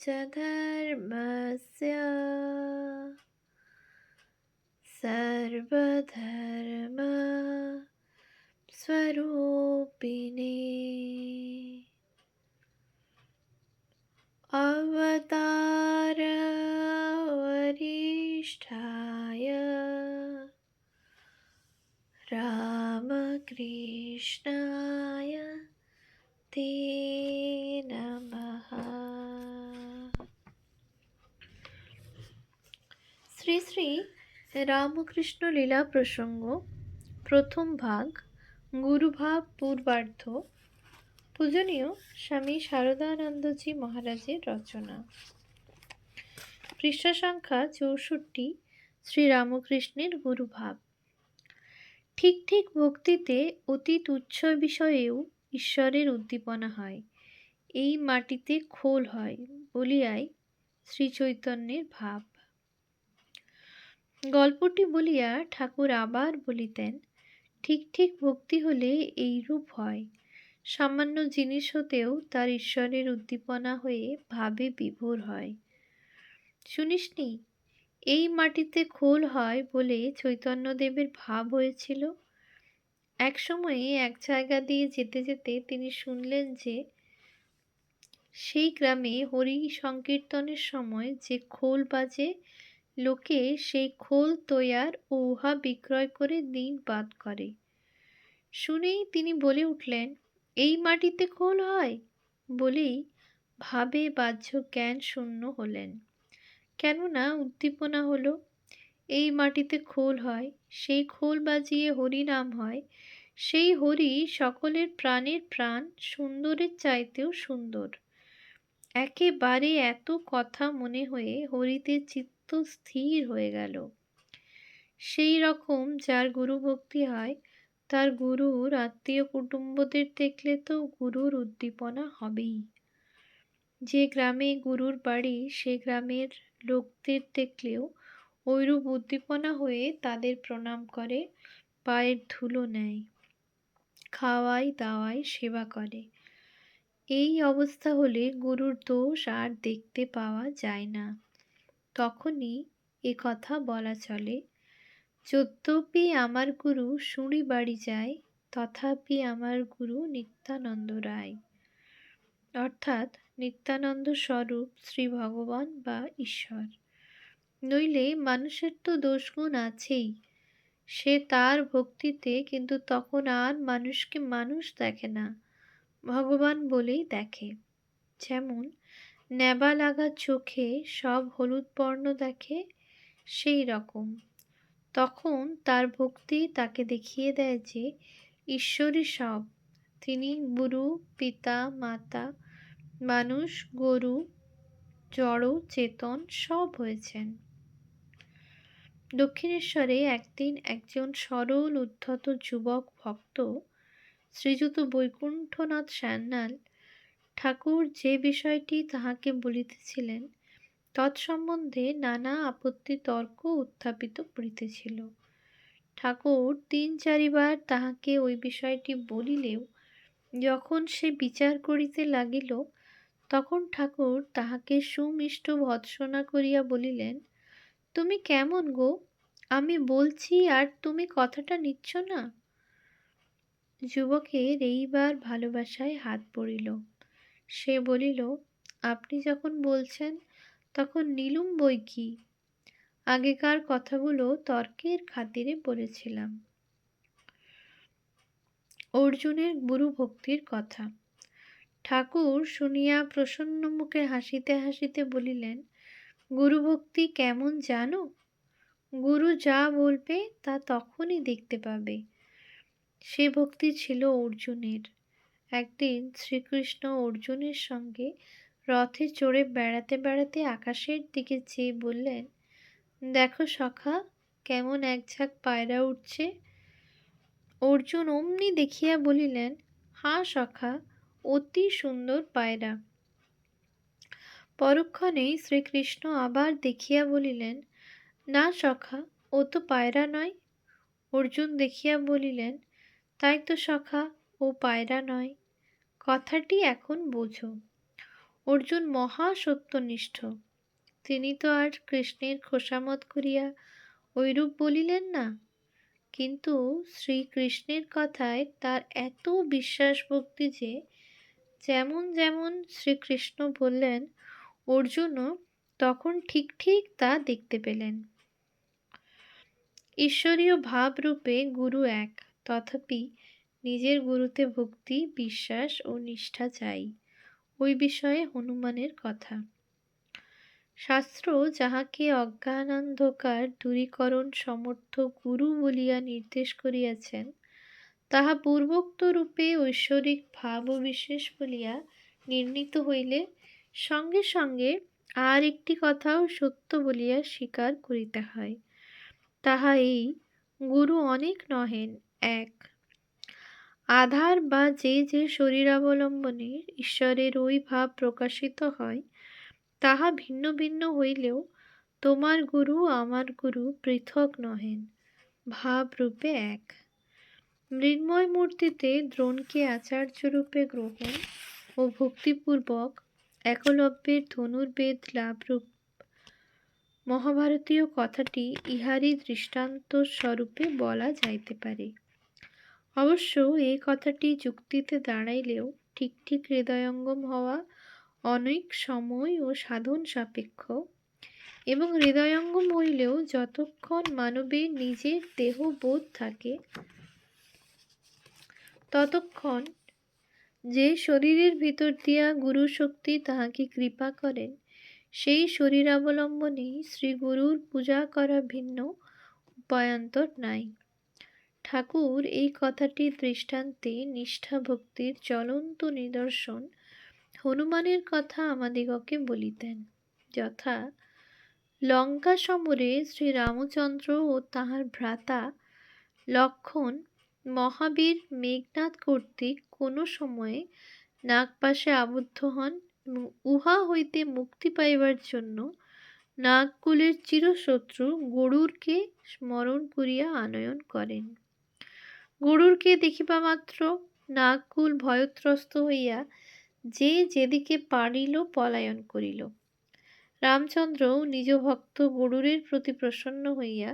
च धर्मस्य सर्वधर्म स्वरूपिणे अवतार वरिष्ठाय रामकृष्णाय ते नमः। শ্রী শ্রী রামকৃষ্ণ লীলা প্রসঙ্গ প্রথম ভাগ গুরুভাব পূর্বার্ধ পূজনীয় স্বামী শারদানন্দজি মহারাজের রচনা। পৃষ্ঠা সংখ্যা ৬৪। শ্রীরামকৃষ্ণের গুরুভাব। ঠিক ঠিক ভক্তিতে অতি তুচ্ছ বিষয়েও ঈশ্বরের উদ্দীপনা হয়, এই মাটিতে খোল হয় বলিয়াই শ্রীচৈতন্যের ভাব। গল্পটি বলিয়া ঠাকুর আবার বলিতেন, ঠিক ঠিক ভক্তি হলে এইরূপ হয়, সামান্য জিনিস হতেও তার ঈশ্বরের উদ্দীপনা হয়ে ভাবে বিভোর হয়। শুনিসনি, এই মাটিতে খোল হয় বলে চৈতন্যদেবের ভাব হয়েছিল। এক সময়ে এক জায়গা দিয়ে যেতে যেতে তিনি শুনলেন যে সেই গ্রামে হরি সংকীর্তনের সময় যে খোল বাজে, লোকে সেই খোল তৈয়ার ও উহা বিক্রয় করে দিন পাত করে। শুনেই তিনি বলে উঠলেন, এই মাটিতে খোল হয় বলেই ভাবে বাহ্য জ্ঞান শূন্য হলেন। কেননা উদ্দীপনা হলো, এই মাটিতে খোল হয়, সেই খোল বাজিয়ে হরি নাম হয়, সেই হরি সকলের প্রাণের প্রাণ, সুন্দরের চাইতেও সুন্দর। একেবারে এত কথা মনে হয়ে হরিতে চিত্ত স্থির হয়ে গেল। সেই রকম যার গুরু ভক্তি হয়, তার গুরুর আত্মীয় কুটুম্বদের দেখলে তো গুরুর উদ্দীপনা হবেই। যে গ্রামে গুরুর বাড়ি, সে গ্রামের লোকদের দেখলেও ঐরূপ উদ্দীপনা হয়ে তাদের প্রণাম করে, পায়ের ধুলো নেয়, খাওয়ায় দাওয়ায় সেবা করে। এই অবস্থা হলে গুরুর দোষ আর দেখতে পাওয়া যায় না। তখনই এ কথা বলা চলে, যদ্যপি আমার গুরু শুঁড়ি বাড়ি যায়, তথাপি আমার গুরু নিত্যানন্দ রায়। অর্থাৎ নিত্যানন্দ স্বরূপ শ্রী ভগবান বা ঈশ্বর। নইলে মানুষের তো দোষগুণ আছেই, সে তার ভক্তিতে কিন্তু তখন আর মানুষকে মানুষ দেখে না, ভগবান বলেই দেখে। যেমন নেবা লাগা চোখে সব হলুদ বর্ণ দেখে, সেই রকম তখন তার ভক্তি তাকে দেখিয়ে দেয় যে ঈশ্বরই সব, তিনি গুরু, পিতা, মাতা, মানুষ, গরু, জড়, চেতন সব হয়েছেন। দক্ষিণেশ্বরে একদিন একজন সরল উদ্ধত যুবক ভক্ত শ্রীযুত বৈকুণ্ঠনাথ সান্যাল ঠাকুর যে বিষয়টি তাহাকে বলিতেছিলেন, তৎসম্বন্ধে নানা আপত্তি তর্ক উত্থাপিত করিতেছিল। ঠাকুর ৩-৪বার তাহাকে ওই বিষয়টি বলিলেও যখন সে বিচার করিতে লাগিল, তখন ঠাকুর তাহাকে সুমিষ্ট ভর্ৎসনা করিয়া বলিলেন, তুমি কেমন গো, আমি বলছি আর তুমি কথাটা নিচ্ছ না। যুবকের এইবার ভালোবাসায় হাত পড়িল। সে বলিল, আপনি যখন বলছেন তখন নিলুম বই কি, আগেকার কথাগুলো তর্কের খাতিরে বলেছিলাম। অর্জুনের গুরু ভক্তির কথা ঠাকুর শুনিয়া প্রসন্ন মুখে হাসিতে হাসিতে বলিলেন, গুরুভক্তি কেমন জানো? গুরু যা বলবে তা তখনই দেখতে পাবে। সে ভক্তি ছিল অর্জুনের। একদিন শ্রীকৃষ্ণ অর্জুনের সঙ্গে রথে চড়ে বেড়াতে বেড়াতে আকাশের দিকে চেয়ে বললেন, দেখো সখা, কেমন এক ঝাঁক পায়রা উঠছে। অর্জুন অমনি দেখিয়া বলিলেন, হাঁ সখা, অতি সুন্দর পায়রা। পরক্ষণেই শ্রীকৃষ্ণ আবার দেখিয়া বলিলেন, না সখা, ও তো পায়রা নয়। অর্জুন দেখিয়া বলিলেন, তাই তো সখা, ও পায়রা নয়। কথাটি এখন বোঝো। অর্জুন মহা সত্যনিষ্ঠ, তিনি তো আর কৃষ্ণের খোসামত করিয়া ঐরূপ বলিলেন না, কিন্তু শ্রীকৃষ্ণের কথায় তার এত বিশ্বাস ভক্তি যে যেমন যেমন শ্রীকৃষ্ণ বললেন অর্জুনও তখন ঠিক ঠিক তা দেখতে পেলেন। ঈশ্বরীয় ভাবরূপে গুরু এক, তথাপি নিজের গুরুতে ভক্তি, বিশ্বাস ও নিষ্ঠা চাই। ওই বিষয়ে হনুমানের কথা। শাস্ত্র যাহাকে অজ্ঞানান্ধকার দূরীকরণ সমর্থ গুরু বলিয়া নির্দেশ করিয়াছেন, তাহা পূর্বোক্ত রূপে ঐশ্বরিক ভাব ও বিশেষ বলিয়া নির্ণীত হইলে সঙ্গে সঙ্গে আর একটি কথাও সত্য বলিয়া স্বীকার করিতে হয়। তাহা এই, গুরু অনেক নহেন, এক। আধার বা যে যে শরীরাবলম্বনে ঈশ্বরের ওই ভাব প্রকাশিত হয়, তাহা ভিন্ন ভিন্ন হইলেও তোমার গুরু আমার গুরু পৃথক নহেন, ভাবরূপে এক। মৃন্ময় মূর্তিতে দ্রোণকে আচার্যরূপে গ্রহণ ও ভক্তিপূর্বক একলব্যের ধনুর্বেদ লাভরূপ মহাভারতীয় কথাটি ইহারই দৃষ্টান্ত স্বরূপে বলা যাইতে পারে। অবশ্য এই কথাটি যুক্তিতে দাঁড়াইলেও ঠিক ঠিক হৃদয়ঙ্গম হওয়া অনেক সময় ও সাধন সাপেক্ষ, এবং হৃদয়ঙ্গম হইলেও যতক্ষণ মানবের নিজের দেহবোধ থাকে ততক্ষণ যে শরীরের ভিতর দিয়া গুরু শক্তি তাহাকে কৃপা করেন, সেই শরীরাবলম্বনেই শ্রীগুরুর পূজা করা ভিন্ন উপায়ান্তর নাই। ঠাকুর এই কথাটির দৃষ্টান্তে নিষ্ঠা ভক্তির জ্বলন্ত নিদর্শন হনুমানের কথা আমাদিগকে বলিতেন। যথা লঙ্কা সমরে শ্রীরামচন্দ্র ও তাহার ভ্রাতা লক্ষ্মণ মহাবীর মেঘনাদ কর্তৃক কোনো সময়ে নাগপাশে আবদ্ধ হন এবং উহা হইতে মুক্তি পাইবার জন্য নাগকুলের চিরশত্রু গরুড়কে স্মরণ করিয়া আনয়ন করেন। গরুড়কে দেখিবা মাত্র নাগকুল ভয়ত্রস্ত হইয়া যে যেদিকে পারিল পলায়ন করিল। রামচন্দ্র নিজ ভক্ত গরুড়ের প্রতি প্রসন্ন হইয়া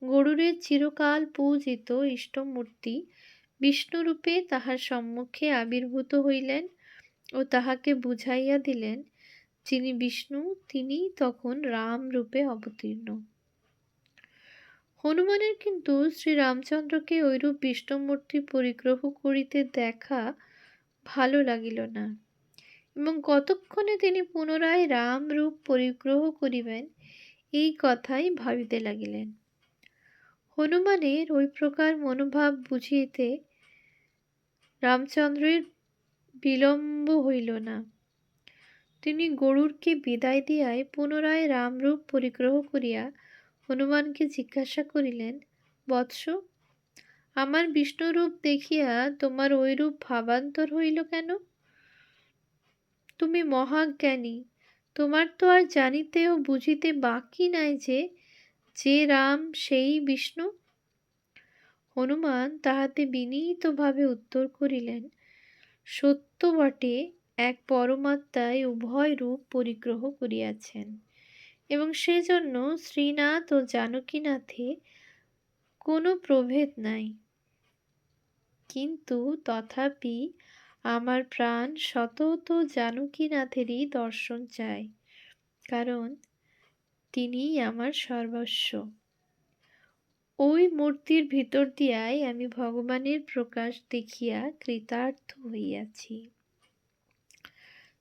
গরুড়ের চিরকাল পূজিত ইষ্টমূর্তি বিষ্ণুরূপে তাহার সম্মুখে আবির্ভূত হইলেন ও তাহাকে বুঝাইয়া দিলেন যিনি বিষ্ণু তিনি তখন রাম রূপে অবতীর্ণ। হনুমানের কিন্তু শ্রীরামচন্দ্রকে ঐরূপ বিষ্ণুমূর্তি পরিগ্রহ করিতে দেখা ভালো লাগিল না, এবং কতক্ষণে তিনি পুনরায় রাম রূপ পরিগ্রহ করিবেন এই কথাই ভাবিতে লাগিলেন। হনুমানের ওই প্রকার মনোভাব বুঝিতে রামচন্দ্রের বিলম্ব হইল না। তিনি গরুড়কে বিদায় দিয়াই পুনরায় রামরূপ পরিগ্রহ করিয়া হনুমানকে জিজ্ঞাসা করিলেন, বৎস, আমার বিষ্ণুরূপ দেখিয়া তোমার ঐরূপ ভাবান্তর হইল কেন? তুমি মহাজ্ঞানী, তোমার তো আর জানিতে ও বুঝিতে বাকি নাই যে যে রাম সেই বিষ্ণু। হনুমান তাহাতে বিনীতভাবে উত্তর করিলেন, সত্য বটে, এক পরমাত্মায় উভয় রূপ পরিগ্রহ করিয়াছেন, এবং সেজন্য শ্রীনাথ ও জানকীনাথে কোনো প্রভেদ নাই। কিন্তু তথাপি আমার প্রাণ সতত জানকীনাথেরই দর্শন চায়, কারণ তিনিই আমার সর্বস্ব। ওই মূর্তির ভিতর দিয়াই আমি ভগবানের প্রকাশ দেখিয়া কৃতার্থ হইয়াছি।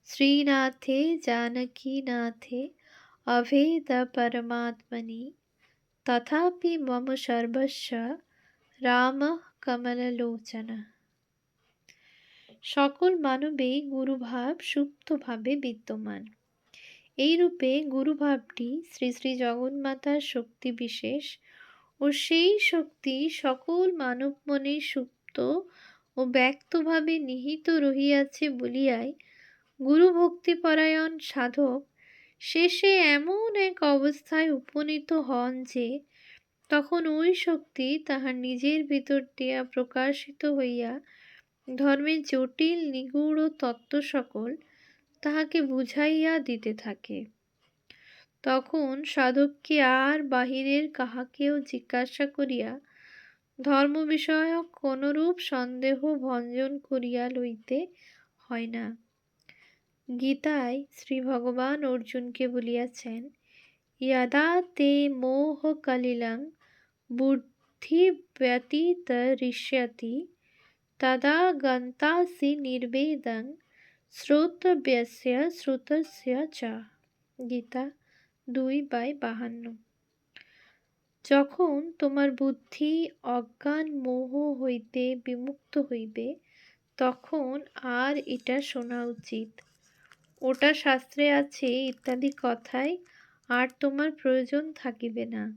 শ্রীনাথে জানকীনাথে অভেদ পরমাত্মনি তথাপি মম সর্বস্ব রাম কমললোচন। সকল মানবেই গুরুভাব সুপ্তভাবে বিদ্যমান। এই রূপে গুরুভাবটি শ্রী শ্রী জগন্মাতার শক্তি বিশেষ, ও সেই শক্তি সকল মানব মনে সুপ্ত ও ব্যক্তভাবে নিহিত রহিয়াছে বলিয়াই গুরু ভক্তিপরায়ণ সাধক শেষে এমন এক অবস্থায় উপনীত হন যে তখন ওই শক্তি তাহার নিজের ভিতর দিয়া প্রকাশিত হইয়া ধর্মের জটিল নিগূঢ় তত্ত্ব সকল তাহাকে বুঝাইয়া দিতে থাকে। তখন সাধককে আর বাহিরের কাহাকেও জিজ্ঞাসা করিয়া ধর্ম বিষয়ক কোনরূপ সন্দেহ ভঞ্জন করিয়া লইতে হয় না। গীতায় শ্রী ভগবান অর্জুনকে বলিয়াছেন, यदा ते मोहकलिलं बुद्धिव्यतितरिष्यति तदा गन्तासि निर्वेदं শ্রোতব্যস্য শ্রুতস্য চ। গীতা 2:52। যখন তোমার বুদ্ধি অজ্ঞান মোহ হইতে বিমুক্ত হইবে, তখন আর এটা শোনা উচিত, ওটা শাস্ত্রে আছে ইত্যাদি কথায় আর তোমার প্রয়োজন থাকিবে না।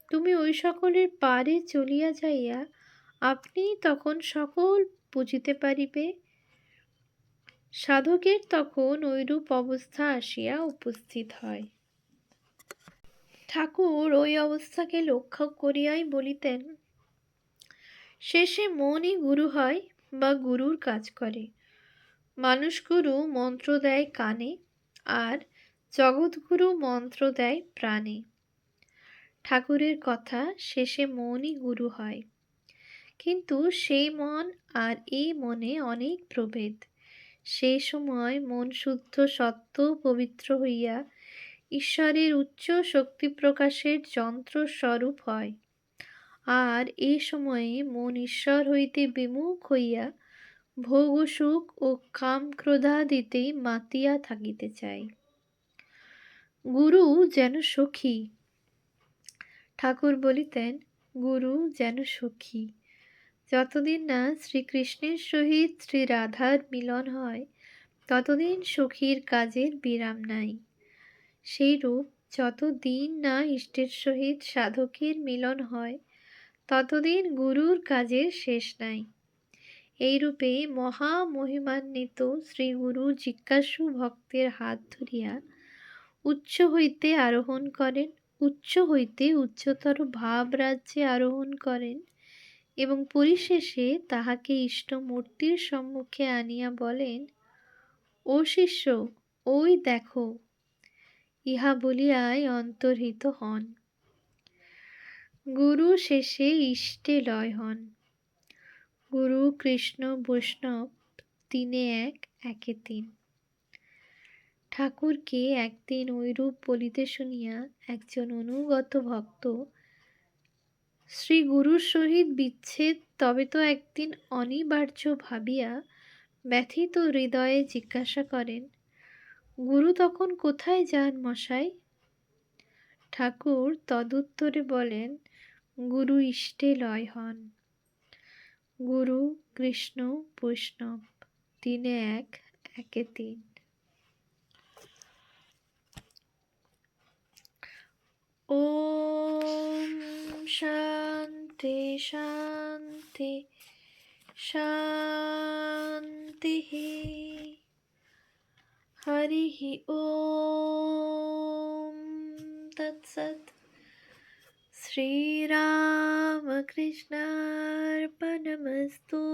তুমি ওই সকলের পারে চলিয়া যাইয়া আপনি তখন সকল বুঝিতে পারিবে। সাধকের তখন ঐরূপ অবস্থা আসিয়া উপস্থিত হয়। ঠাকুর ওই অবস্থাকে লক্ষ্য করিয়াই বলিতেন, শেষে মনই গুরু হয় বা গুরুর কাজ করে। মানুষ গুরু মন্ত্র দেয় কানে, আর জগৎগুরু মন্ত্র দেয় প্রাণে। ঠাকুরের কথা, শেষে মনই গুরু হয়। কিন্তু সেই মন আর এই মনে অনেক প্রভেদ। সেই সময় মন শুদ্ধ সত্য পবিত্র হইয়া ঈশ্বরের উচ্চ শক্তি প্রকাশের যন্ত্র স্বরূপ হয়, আর এই সময়ে মন ঈশ্বর হইতে বিমুখ হইয়া ভোগ সুখ ও কাম ক্রোধাদিতেই মাতিয়া থাকিতে চায়। গুরু যেন সখী। ঠাকুর বলিতেন, গুরু যেন সখী। যতদিন না শ্রীকৃষ্ণের সহিত শ্রী রাধার মিলন হয়, ততদিন সখীর কাজের বিরাম নাই। সেইরূপ যতদিন না ইষ্টের সহিত সাধকের মিলন হয়, ততদিন গুরুর কাজের শেষ নাই। এইরূপে মহামহিমান্বিত শ্রীগুরু জিজ্ঞাসু ভক্তের হাত ধরিয়া উচ্চ হইতে আরোহণ করেন, উচ্চ হইতে উচ্চতর ভাব রাজ্যে আরোহণ করেন এবং পরিশেষে তাহাকে ইষ্টমূর্তির সম্মুখে আনিয়া বলেন, ও শিষ্য, ওই দেখো। ইহা বলিয়াই অন্তর্হিত হন। গুরু শেষে ইষ্টে লয় হন। গুরু কৃষ্ণ বৈষ্ণব তিনে এক, একে তিন। ঠাকুরকে একদিন ঐরূপ বলিতে শুনিয়া একজন অনুগত ভক্ত শ্রী গুরুর সহিত বিচ্ছেদ তবে তো একদিন অনিবার্য ভাবিয়া ব্যথিত হৃদয়ে জিজ্ঞাসা করেন, গুরু তখন কোথায় যান মশাই? ঠাকুর তদুত্তরে বলেন, গুরু ইষ্টে লয় হন। গুরু কৃষ্ণ বৈষ্ণব তিনে এক, একে তিন। ওম শান্তি শান্তি শান্তি। হরি ওম তৎসৎ। শ্রীরামকৃষ্ণার্পণমস্তু।